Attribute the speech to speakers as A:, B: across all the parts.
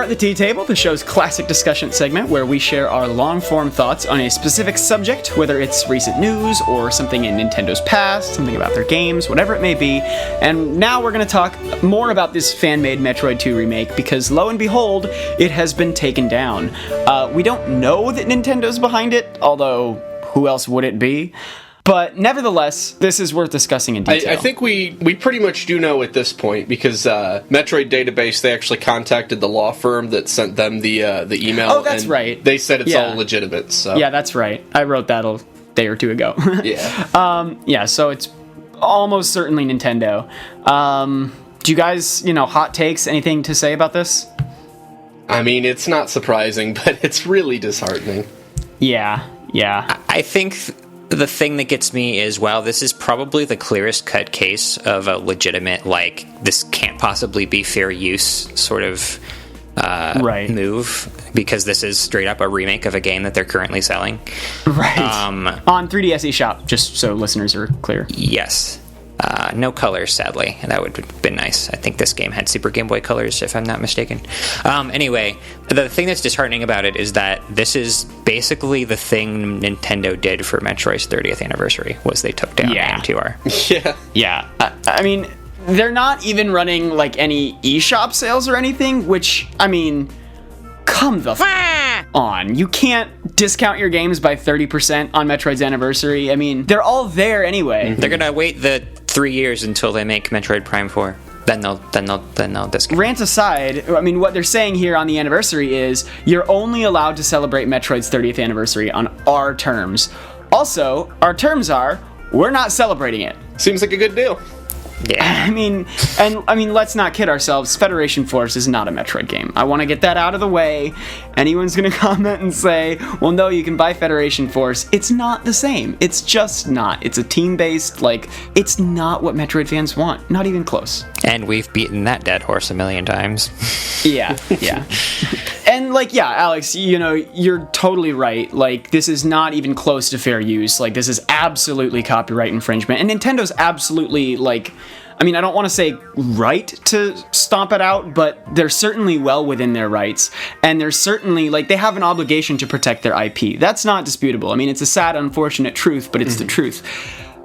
A: at the Tea Table, the show's classic discussion segment where we share our long-form thoughts on a specific subject, whether it's recent news or something in Nintendo's past, something about their games, whatever it may be. And now we're going to talk more about this fan-made Metroid 2 remake because, lo and behold, it has been taken down. We don't know that Nintendo's behind it, although who else would it be? But nevertheless, this is worth discussing in detail.
B: I think we pretty much do know at this point, because Metroid Database, they actually contacted the law firm that sent them the email.
A: Oh, that's right.
B: They said it's all legitimate. So.
A: Yeah, that's right. I wrote that a day or two ago.
B: Yeah.
A: So it's almost certainly Nintendo. Do you guys, hot takes, anything to say about this?
B: I mean, it's not surprising, but it's really disheartening.
A: Yeah.
C: I think the thing that gets me is, wow, this is probably the clearest cut case of a legitimate, this can't possibly be fair use sort of move, because this is straight up a remake of a game that they're currently selling.
A: Right. On 3DS eShop, just so listeners are clear.
C: Yes. No colors, sadly. That would have been nice. I think this game had Super Game Boy colors, if I'm not mistaken. Anyway, the thing that's disheartening about it is that this is basically the thing Nintendo did for Metroid's 30th anniversary, was they took down M2R.
B: Yeah.
A: I mean, they're not even running, any eShop sales or anything, which, come the on. You can't discount your games by 30% on Metroid's anniversary. They're all there anyway.
C: They're gonna wait the 3 years until they make Metroid Prime 4. Then they'll discount.
A: Rant aside, what they're saying here on the anniversary is you're only allowed to celebrate Metroid's 30th anniversary on our terms. Also, our terms are we're not celebrating it.
B: Seems like a good deal.
C: Yeah.
A: Let's not kid ourselves. Federation Force is not a Metroid game. I want to get that out of the way. Anyone's going to comment and say, well, no, you can buy Federation Force. It's not the same. It's just not. It's a team-based, it's not what Metroid fans want. Not even close.
C: And we've beaten that dead horse a million times.
A: Yeah. And, Alex, you're totally right. This is not even close to fair use. This is absolutely copyright infringement. And Nintendo's absolutely, I don't want to say right to stomp it out, but they're certainly well within their rights. And they're certainly, they have an obligation to protect their IP. That's not disputable. It's a sad, unfortunate truth, but it's the truth.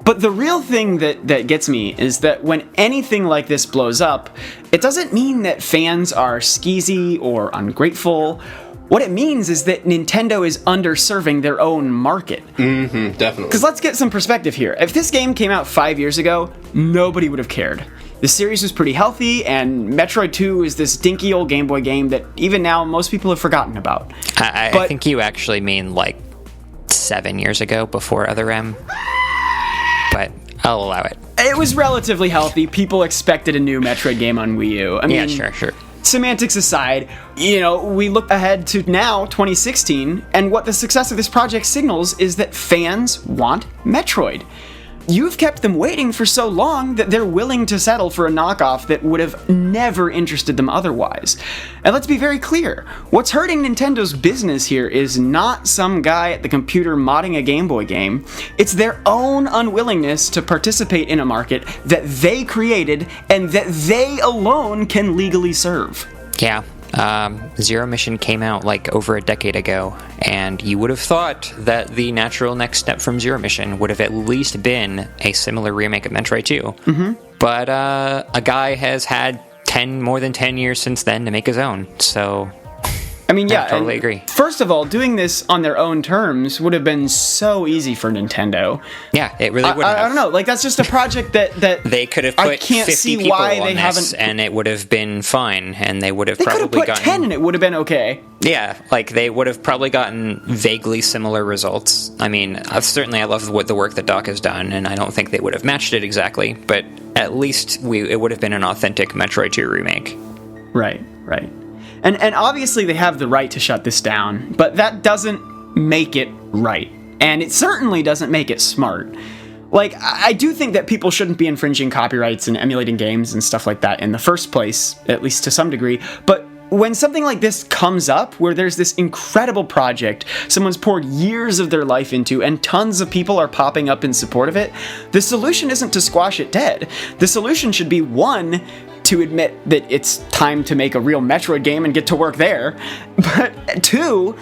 A: But the real thing that gets me is that when anything like this blows up, it doesn't mean that fans are skeezy or ungrateful. What it means is that Nintendo is underserving their own market.
B: Mm-hmm, definitely.
A: Because let's get some perspective here. If this game came out 5 years ago, nobody would have cared. The series was pretty healthy, and Metroid 2 is this dinky old Game Boy game that even now most people have forgotten about.
C: I think you actually mean 7 years ago, before Other M. But I'll allow it.
A: It was relatively healthy. People expected a new Metroid game on Wii U.
C: Yeah, sure.
A: Semantics aside, we look ahead to now, 2016, and what the success of this project signals is that fans want Metroid. You've kept them waiting for so long that they're willing to settle for a knockoff that would have never interested them otherwise. And let's be very clear, what's hurting Nintendo's business here is not some guy at the computer modding a Game Boy game. It's their own unwillingness to participate in a market that they created and that they alone can legally serve.
C: Yeah. Zero Mission came out over a decade ago, and you would have thought that the natural next step from Zero Mission would have at least been a similar remake of Metroid 2.
A: Mm-hmm.
C: But a guy has had more than 10 years since then to make his own, so I totally agree.
A: First of all, doing this on their own terms would have been so easy for Nintendo.
C: Yeah, it really would have.
A: I don't know. That's just a project that
C: they could have put 50 people on this, and it would have been fine, and they would have probably gotten... They could have put
A: 10 and it would have been okay.
C: Yeah, they would have probably gotten vaguely similar results. I love the work that Doc has done, and I don't think they would have matched it exactly, but at least it would have been an authentic Metroid 2 remake.
A: Right. And obviously they have the right to shut this down, but that doesn't make it right. And it certainly doesn't make it smart. I do think that people shouldn't be infringing copyrights and emulating games and stuff like that in the first place, at least to some degree, but when something like this comes up, where there's this incredible project someone's poured years of their life into and tons of people are popping up in support of it, the solution isn't to squash it dead. The solution should be, one, to admit that it's time to make a real Metroid game and get to work there, but 2,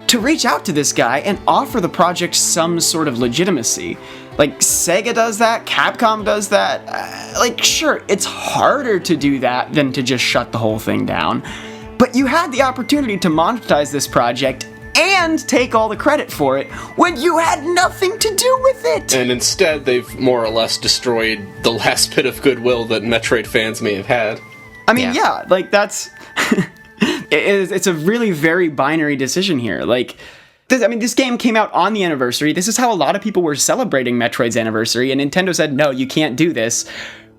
A: to reach out to this guy and offer the project some sort of legitimacy. Like, Sega does that, Capcom does that. Sure, it's harder to do that than to just shut the whole thing down. But you had the opportunity to monetize this project and take all the credit for it when you had nothing to do with it.
B: And instead, they've more or less destroyed the last bit of goodwill that Metroid fans may have had.
A: I mean, yeah that's... it's a really very binary decision here. This game came out on the anniversary. This is how a lot of people were celebrating Metroid's anniversary, and Nintendo said, no, you can't do this.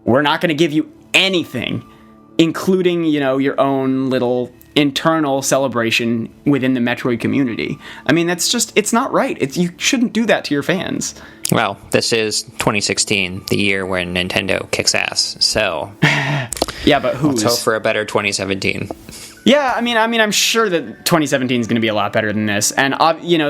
A: We're not going to give you anything, including, your own little internal celebration within the Metroid community. I mean, it's not right. You shouldn't do that to your fans.
C: Well, this is 2016, the year when Nintendo kicks ass, so...
A: Yeah, but who's?
C: Let's hope for a better 2017.
A: Yeah, I mean, I'm sure that 2017 is going to be a lot better than this, and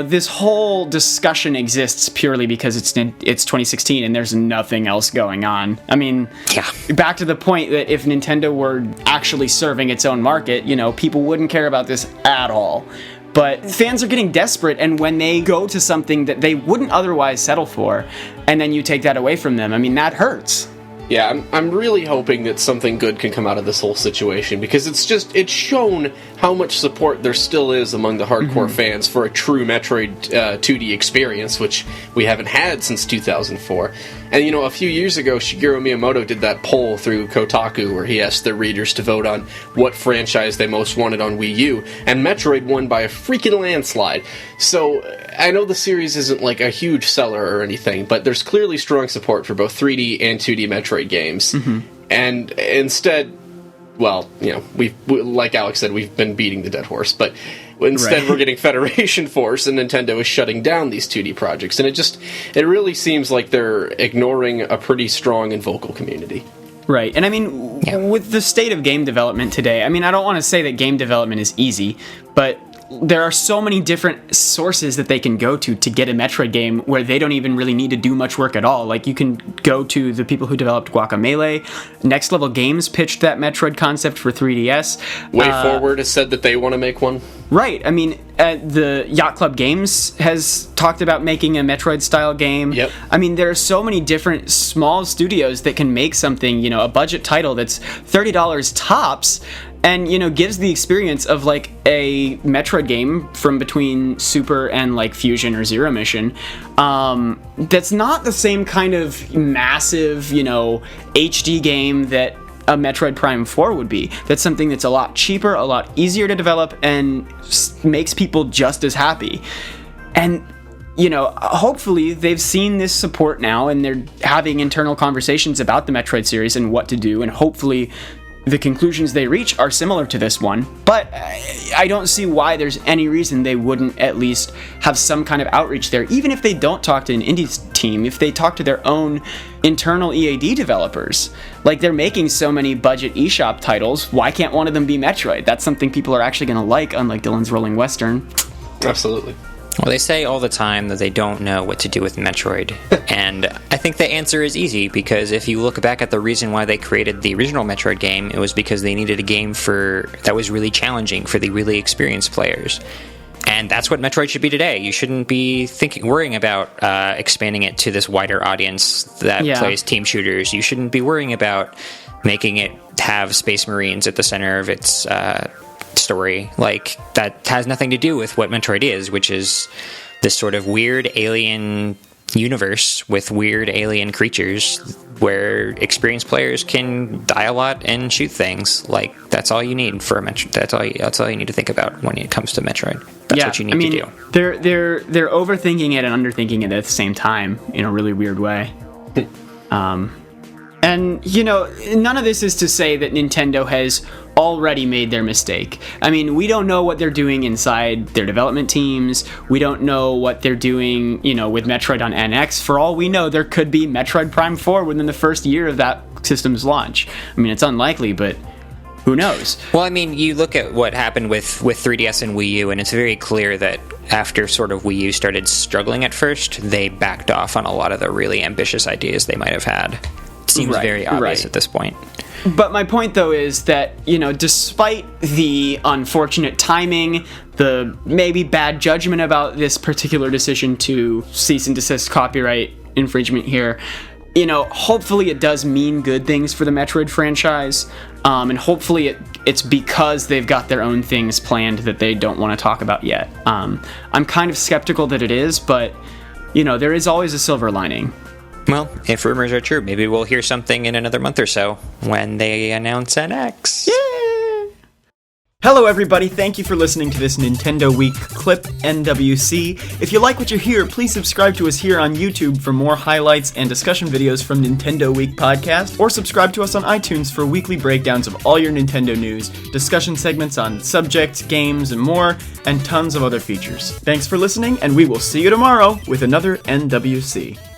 A: this whole discussion exists purely because it's 2016 and there's nothing else going on. I mean,
C: yeah.
A: Back to the point that if Nintendo were actually serving its own market, people wouldn't care about this at all. But fans are getting desperate, and when they go to something that they wouldn't otherwise settle for, and then you take that away from them, I mean, that hurts.
B: Yeah, I'm really hoping that something good can come out of this whole situation, because it's shown how much support there still is among the hardcore fans for a true Metroid 2D experience, which we haven't had since 2004. And, a few years ago, Shigeru Miyamoto did that poll through Kotaku where he asked their readers to vote on what franchise they most wanted on Wii U, and Metroid won by a freaking landslide. So, I know the series isn't like a huge seller or anything, but there's clearly strong support for both 3D and 2D Metroid games. And instead, well, we like Alex said, we've been beating the dead horse, but instead we're getting Federation Force, and Nintendo is shutting down these 2D projects, and it really seems like they're ignoring a pretty strong and vocal community.
A: Right, and I mean, with the state of game development today, I mean, I don't want to say that game development is easy, but there are so many different sources that they can go to get a Metroid game where they don't even really need to do much work at all. Like, you can go to the people who developed Guacamelee. Next Level Games pitched that Metroid concept for 3DS.
B: WayForward has said that they want to make one. Right.
A: I mean, the Yacht Club Games has talked about making a Metroid-style game.
B: Yep.
A: I mean, there are so many different small studios that can make something, a budget title that's $30 tops, and, gives the experience of, like, a Metroid game from between Super and, like, Fusion or Zero Mission. That's not the same kind of massive, HD game that a Metroid Prime 4 would be. That's something that's a lot cheaper, a lot easier to develop, and makes people just as happy. And, hopefully they've seen this support now, and they're having internal conversations about the Metroid series and what to do, and hopefully the conclusions they reach are similar to this one, but I don't see why there's any reason they wouldn't at least have some kind of outreach there, even if they don't talk to an indie team, if they talk to their own internal EAD developers. Like, they're making so many budget eShop titles, why can't one of them be Metroid? That's something people are actually going to like, unlike Dylan's Rolling Western.
B: Absolutely.
C: Well, they say all the time that they don't know what to do with Metroid, and I think the answer is easy, because if you look back at the reason why they created the original Metroid game, it was because they needed a game that was really challenging for the really experienced players. And that's what Metroid should be today. You shouldn't be worrying about expanding it to this wider audience that plays team shooters. You shouldn't be worrying about making it have Space Marines at the center of its story. Like, that has nothing to do with what Metroid is, which is this sort of weird alien universe with weird alien creatures where experienced players can die a lot and shoot things. Like, that's all you need for a Metroid. That's all you need to think about when it comes to Metroid. That's what you need to do.
A: They're overthinking it and underthinking it at the same time in a really weird way. And, none of this is to say that Nintendo has already made their mistake. I mean, we don't know what they're doing inside their development teams. We don't know what they're doing, with Metroid on NX. For all we know, there could be Metroid Prime 4 within the first year of that system's launch. I mean, it's unlikely, but who knows?
C: Well, I mean, you look at what happened with 3DS and Wii U, and it's very clear that after sort of Wii U started struggling at first, they backed off on a lot of the really ambitious ideas they might have had. seems very obvious
A: right.
C: at this point.
A: But my point, though, is that, you know, despite the unfortunate timing, the maybe bad judgment about this particular decision to cease and desist copyright infringement here, you know, hopefully it does mean good things for the Metroid franchise, and hopefully it's because they've got their own things planned that they don't want to talk about yet. I'm kind of skeptical that it is, but, you know, there is always a silver lining.
C: Well, if rumors are true, maybe we'll hear something in another month or so when they announce NX.
A: Yeah! Hello everybody, thank you for listening to this Nintendo Week clip, NWC. If you like what you hear, please subscribe to us here on YouTube for more highlights and discussion videos from Nintendo Week podcast, or subscribe to us on iTunes for weekly breakdowns of all your Nintendo news, discussion segments on subjects, games, and more, and tons of other features. Thanks for listening, and we will see you tomorrow with another NWC.